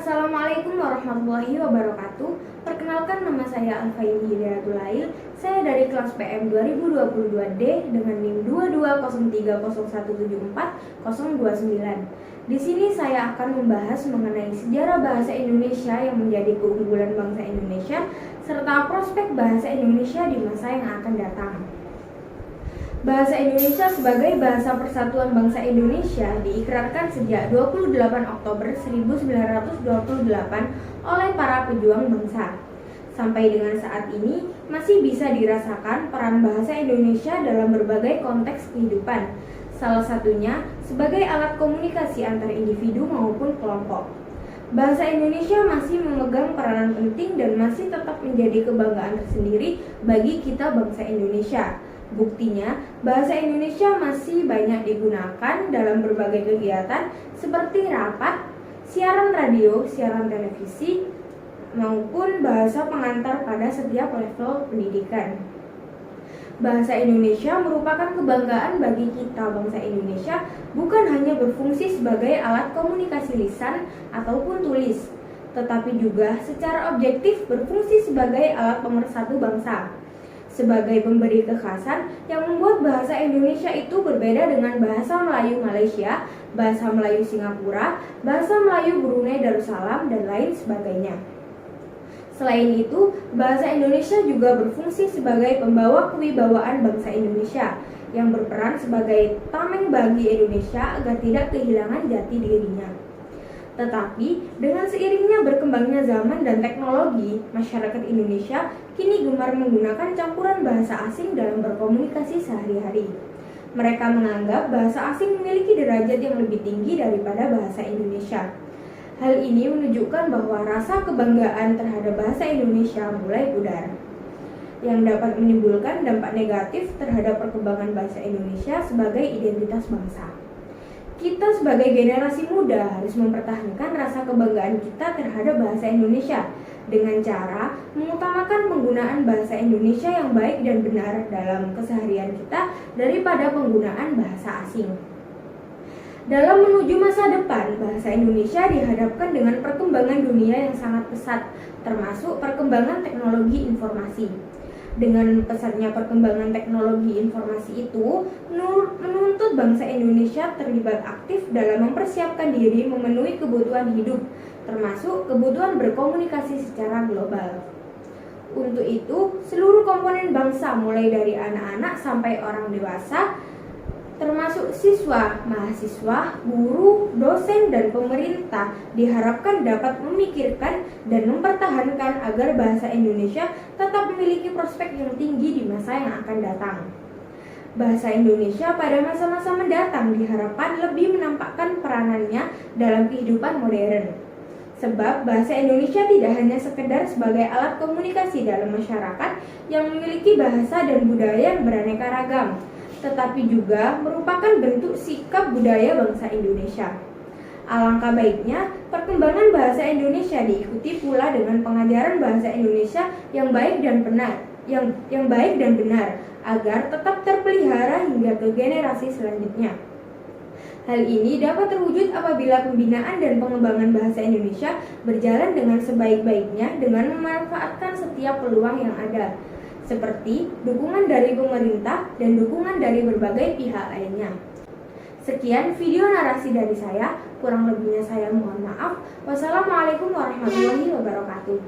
Assalamualaikum warahmatullahi wabarakatuh. Perkenalkan, nama saya Alfaini Hidayatul Lail. Saya dari kelas PM 2022D dengan NIM 22030174029. Di sini saya akan membahas mengenai sejarah bahasa Indonesia yang menjadi keunggulan bangsa Indonesia serta prospek bahasa Indonesia di masa yang akan datang. Bahasa Indonesia sebagai bahasa persatuan bangsa Indonesia diikrarkan sejak 28 Oktober 1928 oleh para pejuang bangsa. Sampai dengan saat ini masih bisa dirasakan peran bahasa Indonesia dalam berbagai konteks kehidupan, salah satunya sebagai alat komunikasi antar individu maupun kelompok. Bahasa Indonesia masih memegang peranan penting dan masih tetap menjadi kebanggaan tersendiri bagi kita bangsa Indonesia. Buktinya, bahasa Indonesia masih banyak digunakan dalam berbagai kegiatan seperti rapat, siaran radio, siaran televisi, maupun bahasa pengantar pada setiap level pendidikan. Bahasa Indonesia merupakan kebanggaan bagi kita bangsa Indonesia, bukan hanya berfungsi sebagai alat komunikasi lisan ataupun tulis, tetapi juga secara objektif berfungsi sebagai alat pemersatu bangsa. Sebagai pemberi kekhasan yang membuat bahasa Indonesia itu berbeda dengan bahasa Melayu Malaysia, bahasa Melayu Singapura, bahasa Melayu Brunei Darussalam, dan lain sebagainya. Selain itu, bahasa Indonesia juga berfungsi sebagai pembawa kewibawaan bangsa Indonesia yang berperan sebagai tameng bagi Indonesia agar tidak kehilangan jati dirinya. Tetapi, dengan seiringnya berkembangnya zaman dan teknologi, masyarakat Indonesia kini gemar menggunakan campuran bahasa asing dalam berkomunikasi sehari-hari. Mereka menganggap bahasa asing memiliki derajat yang lebih tinggi daripada bahasa Indonesia. Hal ini menunjukkan bahwa rasa kebanggaan terhadap bahasa Indonesia mulai pudar, yang dapat menimbulkan dampak negatif terhadap perkembangan bahasa Indonesia sebagai identitas bangsa. Kita sebagai generasi muda harus mempertahankan rasa kebanggaan kita terhadap bahasa Indonesia dengan cara mengutamakan penggunaan bahasa Indonesia yang baik dan benar dalam keseharian kita daripada penggunaan bahasa asing. Dalam menuju masa depan, bahasa Indonesia dihadapkan dengan perkembangan dunia yang sangat pesat, termasuk perkembangan teknologi informasi. Dengan pesatnya perkembangan teknologi informasi itu menuntut bangsa Indonesia terlibat aktif dalam mempersiapkan diri memenuhi kebutuhan hidup, termasuk kebutuhan berkomunikasi secara global. Untuk itu, seluruh komponen bangsa mulai dari anak-anak sampai orang dewasa, termasuk siswa, mahasiswa, guru, dosen, dan pemerintah diharapkan dapat memikirkan dan mempertahankan agar bahasa Indonesia tetap memiliki prospek yang tinggi di masa yang akan datang. Bahasa Indonesia pada masa-masa mendatang diharapkan lebih menampakkan peranannya dalam kehidupan modern. Sebab bahasa Indonesia tidak hanya sekedar sebagai alat komunikasi dalam masyarakat yang memiliki bahasa dan budaya yang beraneka ragam, tetapi juga merupakan bentuk sikap budaya bangsa Indonesia. Alangkah baiknya perkembangan bahasa Indonesia diikuti pula dengan pengajaran bahasa Indonesia yang baik dan benar, agar tetap terpelihara hingga ke generasi selanjutnya. Hal ini dapat terwujud apabila pembinaan dan pengembangan bahasa Indonesia berjalan dengan sebaik-baiknya dengan memanfaatkan setiap peluang yang ada, seperti dukungan dari pemerintah dan dukungan dari berbagai pihak lainnya. Sekian video narasi dari saya, kurang lebihnya saya mohon maaf. Wassalamualaikum warahmatullahi wabarakatuh.